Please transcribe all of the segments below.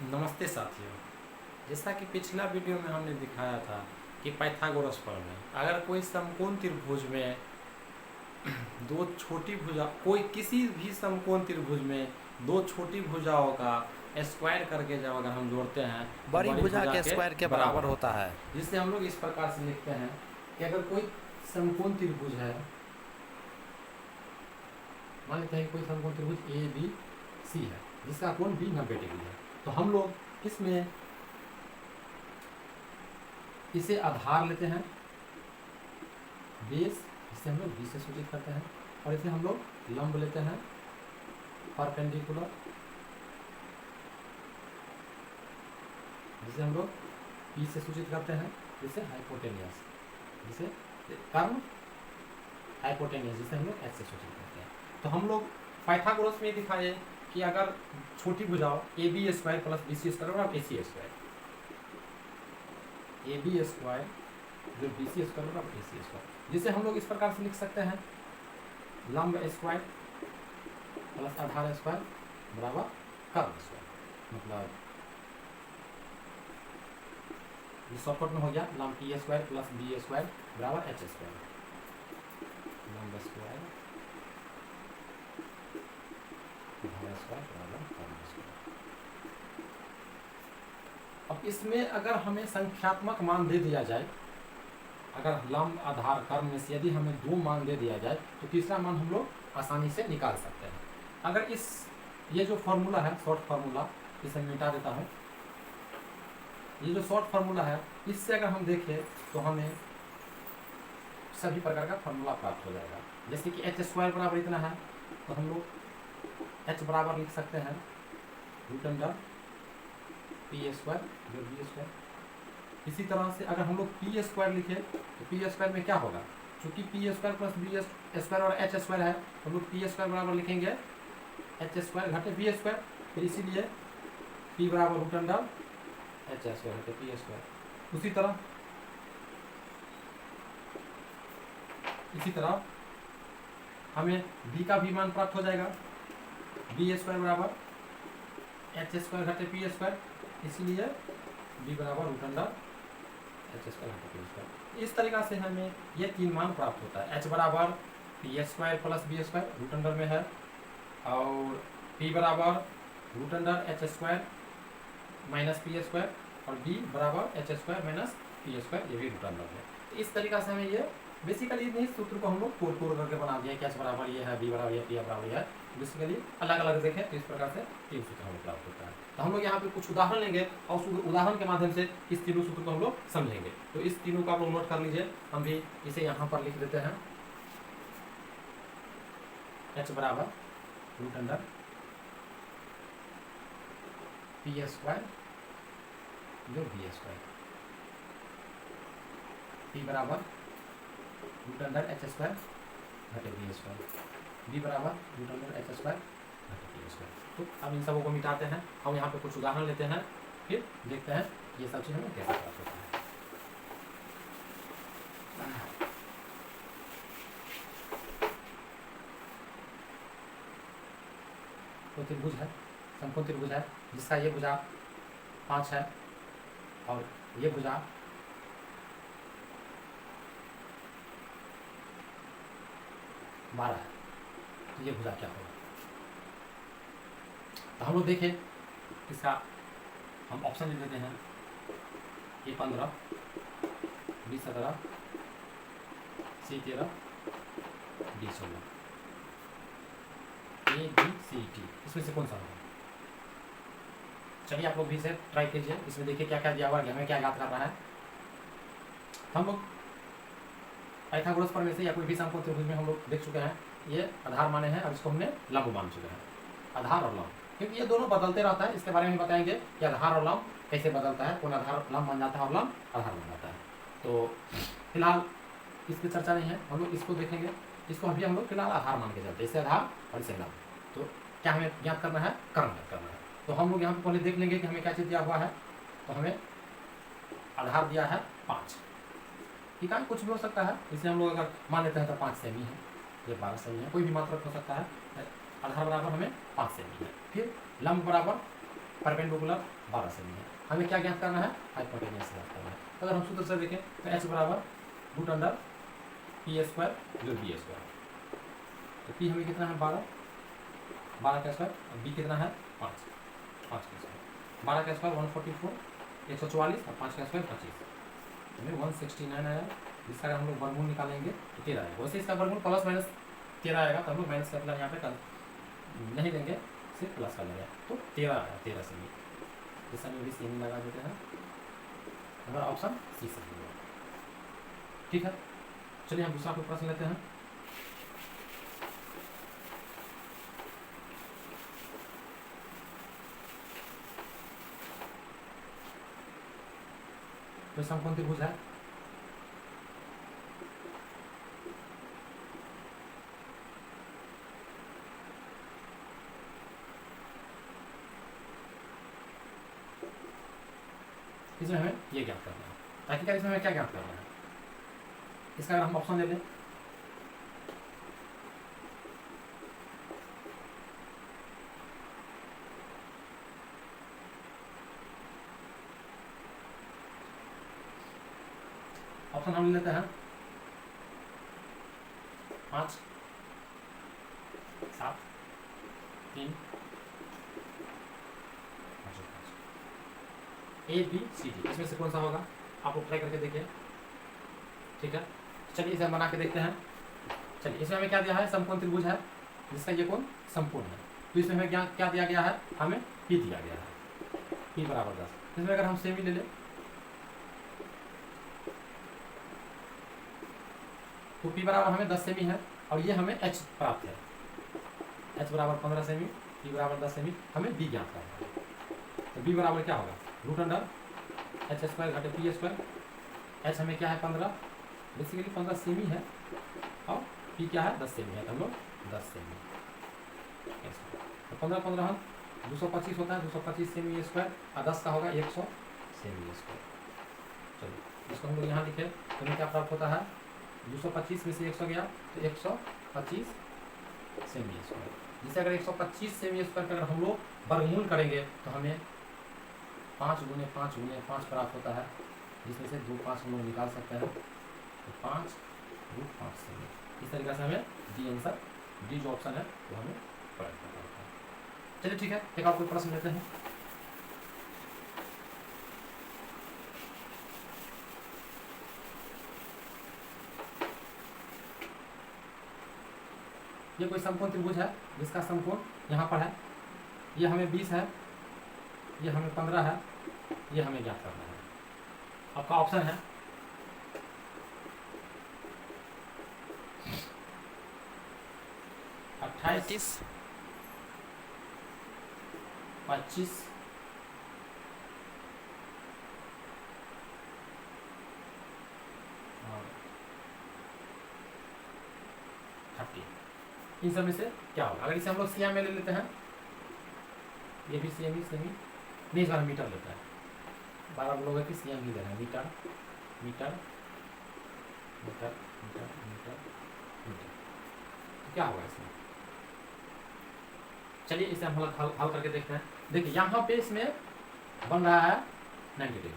नमस्ते साथियों। जैसा कि पिछला वीडियो में हमने दिखाया था कि पाइथागोरस प्रमेय, अगर कोई समकोण त्रिभुज में दो छोटी भुजा, कोई किसी भी समकोण त्रिभुज में दो छोटी भुजाओं का स्क्वायर करके जब अगर हम जोड़ते हैं तो बड़ी भुजा के स्क्वायर के बराबर होता है। जिससे हम लोग इस प्रकार से लिखते हैं कि अगर कोई समकोण त्रिभुज है, मान लेते हैं कोई समकोण त्रिभुज ए बी सी है जिसका कोण भी 90 डिग्री है, तो हम लोग इसमें इसे आधार लेते हैं, बेस, इसे हम लोग बी से सूचित करते हैं, और इसे हम लोग लंब लेते हैं, परपेंडिकुलर, जिसे हम लोग पी से सूचित करते हैं, जिसे हाइपोटेनियस, जिसे कर्म हाइपोटेनियस, जिसे हम लोग एच से सूचित करते हैं। तो हम लोग पाइथागोरस में दिखाए कि अगर छोटी भुजाओं A B square plus B C square और A C square, A B square जो बी सी स्क्वायर और ए सी स्क्वायर, जिसे हम लोग इस प्रकार से लिख सकते हैं लंब स्क्वायर प्लस आधार स्क्वायर बराबर कर्म स्क्वायर। मतलब शॉर्टकट में हो गया लंब P square plus B square बराबर एच स्क्वायर, लंब स्क्वायर आधार स्क्वायर बराबर कर्म स्क्वायर। अब इसमें अगर हमें संख्यात्मक मान दे दिया जाए, अगर लंब आधार कर्म में से यदि हमें दो मान दे दिया जाए तो तीसरा मान हम लोग आसानी से निकाल सकते हैं। अगर ये जो फॉर्मूला है, शॉर्ट फार्मूला, इसे मैं मिटा देता हूँ। ये जो शॉर्ट फार्मूला है, इससे अगर हम देखें तो हमें सभी प्रकार का फार्मूला प्राप्त हो जाएगा। जैसे कि एच स्क्वायर बराबर इतना है, तो हम लोग एच बराबर लिख सकते हैं रूट अंडर पी स्क्वायर जो बी स्क्वायर। इसी तरह से अगर हम लोग पी स्क्वायर लिखे तो पी स्क्वायर में क्या होगा, चूंकि P square plus B square और एच स्क्वायर है, तो हम लोग पी स्क्वायर बराबर लिखेंगे एच स्क्वायर घटे बी स्क्वायर, फिर इसीलिए पी बराबर रूट अंडर एच स्क्वायर घटे पी स्क्वायर। इसी तरह हमें बी का भी मान प्राप्त हो जाएगा, बी स्क्वायर बराबर एच स्क्वायर घटे पी स्क्वायर, इसलिए बी बराबर रूट अंडर एच स्क्वायर घटे पी स्क्वायर। इस तरीका से हमें ये तीन मान प्राप्त होता है। एच बराबर P square plus B square root under में है, और पी बराबर root under H square minus P square, और बी बराबर H square minus P square, ये भी रूट अंडर है। तो इस तरीका से हमें ये बेसिकली इस सूत्र को हम लोग तोड़ करके बना दिया कि एच बराबर ये है, बी बराबर ये, पी बराबर ये है। बेसिकली अलग अलग देखें तो इस प्रकार से तीन सूत्र हमें प्राप्त होता है। तो हम लोग यहाँ पे कुछ उदाहरण लेंगे और उस उदाहरण के माध्यम से इस तीनों सूत्र को हम लोग समझेंगे। तो इस तीनों को आप लोग नोट कर लीजिए, हम भी इसे यहाँ पर लिख देते हैं। एच बराबर रूट अंडर पी स्क्वायर जो बी स्क्वायर, पी बराबर रूट अंडर एच स्क्वायर घटे बी स्क्वायर, बी बराबर रूट अंडर एच स्क्वायर घटे बी स्क्वायर। तो अब इन सबों को मिटाते हैं, हम यहाँ पे कुछ उदाहरण लेते हैं, फिर देखते हैं ये सब चीज़ हमें कैसे प्राप्त होता है। तो त्रिभुज है, समकोण त्रिभुज है, जिसका ये भुजा 5 है और ये भुजा 12 है। तो ये भुजा क्या होगा, तो हम लोग देखें इसका हम ऑप्शन दे देते हैं, A 15, B 17, C 13, D 16, A B C T, इसमें से कौन सा होगा। चलिए आप लोग भी इसे ट्राई कीजिए, इसमें देखिए क्या क्या दिया हुआ है, हमें क्या याद करना है। हम लोग पाइथागोरस प्रमेय से या कोई भी समकोण त्रिभुज में हम लोग देख चुके हैं, ये आधार माने हैं और इसको हमने लंब मान चुके हैं, आधार और लंब, क्योंकि ये दोनों बदलते रहता है। इसके बारे में बताएंगे कि आधार और लंब कैसे बदलता है, कौन आधार लंब बन जाता है और लंब आधार बन जाता है। तो फिलहाल इस पर चर्चा नहीं है, हम लोग इसको देखेंगे। इसको अभी हम लोग फिलहाल आधार मान के चलते हैं, इसे आधार और इसे लंब। तो क्या हमें ज्ञात करना है, कर्म ज्ञात करना है। तो हम लोग यहाँ पे पहले देख लेंगे कि हमें क्या चीज़ दिया हुआ है। तो हमें आधार दिया है 5, ठीक है, कुछ भी हो सकता है, इसे हम लोग अगर मान लेते हैं तो 5 सेमी है, ये 12 सेमी है, कोई भी मात्रक हो सकता है। आधार बराबर हमें 5 सेमी है। फिर लंब बराबर परपेंडिकुलर 12 सेमी है। हमें क्या ज्ञात करना है, हाइपोटेन्यूज ज्ञात करना है। अगर हम सूत्र से देखें तो h बराबर रूट अंडर पी स्क्वायर जो बी स्क्वायर, तो पी हमें कितना है 12, 12 का स्क्वायर, और बी कितना है 5, 5 का स्क्वायर, 12 का स्क्वायर 144, 144 और 5 का स्क्वायर 25, हमें 169 आया। इसका अगर हम लोग वर्गमूल निकालेंगे तो 13 आएगा। वैसे इसका वर्गमूल प्लस माइनस 13 आएगा, तो हम लोग माइनस का मतलब यहाँ पे नहीं देंगे, सिर्फ प्लस का लगेगा, तो 13 आया, 13 सेमी। इस समय भी सेमी लगा देते हैं, हमारा ऑप्शन सी सही होगा। ठीक है, चलिए हम दूसरा कोई प्रश्न लेते हैं। तो समकोण त्रिभुज है, इसमें हमें ये ज्ञात करना है। आखिरकार इसमें हमें क्या ज्ञात करना है, इसका अगर हम ऑप्शन ले लें, ऑप्शन हम ले लेते हैं 5, 7, 3, ए बी सी डी, इसमें से कौन सा होगा आप लोग ट्राई करके देखिए। ठीक है, चलिए इसे हम बना के देखते हैं। चलिए इसमें हमें क्या दिया है, समकोण त्रिभुज है जिसका ये कोण समकोण है, तो इसमें हमें क्या दिया गया है, हमें पी दिया गया है, पी बराबर 10। इसमें अगर हम सेमी ले लें तो पी बराबर हमें 10 सेमी है, और ये हमें एच प्राप्त है, एच बराबर 15 सेमी, पी बराबर 10 सेमी, हमें बी ज्ञात करना है। तो बी बराबर क्या होगा, रूट अंडर एच स्क्वायर घटे पी स्क्वायर, एच हमें क्या है 15, बेसिकली 15 सेमी है, और पी क्या है 10 सेमी है, तो हम लोग 10 सेमी, तो 15 15 हम 225 होता है, 225 सेमी स्क्वायर, और 10 का होगा 100 सेमी स्क्वायर। चलिए इसको हम लोग यहाँ लिखे, तो हमें क्या प्राप्त होता है, 225 में से 100 गया तो 125 सेमी स्क्वायर, जिसे अगर 125 सेमी स्क्वायर का अगर हम लोग वर्गमूल करेंगे तो हमें 5 गुने 5 गुने 5 प्राप्त होता है, जिसमें से 2 5 हम लोग निकाल सकते हैं, तो 5 रूट 5 सेमी। इस तरीके से हमें डी आंसर, डी जो ऑप्शन है वो हमें करेक्ट करना होता है। चलिए ठीक है, एक आपको प्रश्न लेते हैं। ये कोई समकोण त्रिभुज है जिसका समकोण यहाँ पर है, ये हमें 20 है, ये हमें 15 है, ये हमें ज्ञात करना है। आपका ऑप्शन है 28, 25, 30, इन सब में से क्या होगा। अगर इसे हम लोग सीएम में ले लेते हैं, ये भी सेमी सेमी नहीं, इस बार मीटर लेता है, 12 लोग है कि सीएम ही ले रहे हैं, metre metre metre metre metre metre, तो क्या होगा इसमें। चलिए इसे हम हल करके देखते हैं। देखिए यहाँ पे इसमें बन रहा है 90 डिग्री,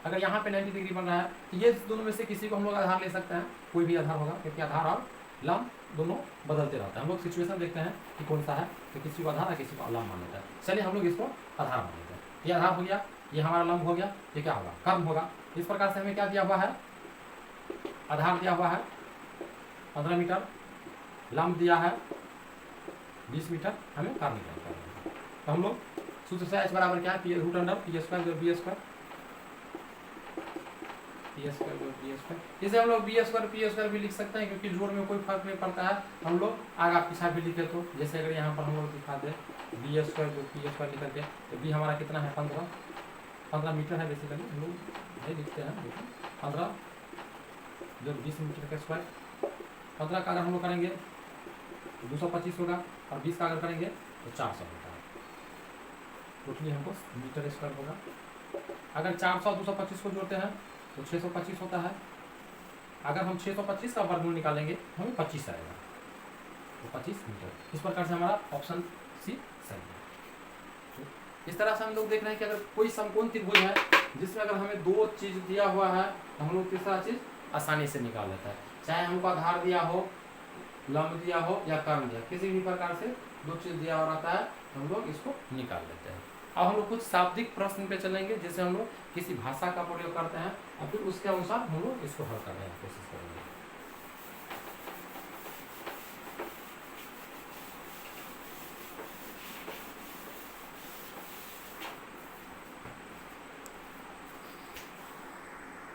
अगर यहाँ पे 90 डिग्री बन रहा है तो ये दोनों में से किसी को हम लोग आधार ले सकते हैं, कोई भी आधार होगा, क्योंकि आधार और लंब दोनों बदलते रहते हैं। हम लोग सिचुएशन देखते हैं कि कौन सा है, तो किसी को आधार है किसी को लंब मान लेता है। चलिए हम लोग इसको आधार मान लेते हैं, ये आधार हो गया, ये हमारा लंब हो गया, ये क्या होगा कर्म होगा। इस प्रकार से हमें क्या दिया हुआ है, आधार दिया हुआ है 15 मीटर, लंब दिया है 20 मीटर, हमें कर्म निकालना है। तो हम लोग सूत्र से h बराबर क्या है, रूट अंडर पी स्क्वायर जो बी स्क्वायर, पी स्क्वायर जो बी स्क्वायर, इसे हम लोग बी स्क्वायर पी स्क्वायर भी लिख सकते हैं, क्योंकि जोड़ में कोई फर्क नहीं पड़ता है। हम लोग आगे पीछा भी लिखे, तो जैसे अगर यहाँ पर हम लोग दिखा दें बी स्क्वायर जो पी स्क्वायर लिख करके, तो बी हमारा कितना है 15 मीटर है, बेसिकली हम लोग नहीं लिखते हैं, लेकिन 15 जो 20 मीटर का स्क्वायर, 15 का अगर हम लोग करेंगे 225 होगा, और 20 का अगर करेंगे तो 400 होता है, टोटली हमको मीटर स्क्वायर होगा। अगर 400 225 को जोड़ते हैं तो 625 होता है, अगर हम 625 का वर्गमूल निकालेंगे तो हमें 25 आएगा, तो 25 मीटर। इस प्रकार से हमारा ऑप्शन सी सही है। इस तरह से हम लोग देख रहे हैं कि अगर कोई समकोण त्रिभुज है जिसमें अगर हमें दो चीज दिया हुआ है तो हम लोग तीसरा चीज आसानी से निकाल लेता है, चाहे हमको आधार दिया हो, लंब दिया हो या कर्म दिया, किसी भी प्रकार से दो चीज दिया हुआ रहता है हम लोग इसको निकाल लेते हैं। अब हम लोग कुछ शाब्दिक प्रश्न पे चलेंगे जिसे हम लोग किसी भाषा का प्रयोग करते हैं और फिर उसके अनुसार हम लोग इसको हल करने की कोशिश करेंगे।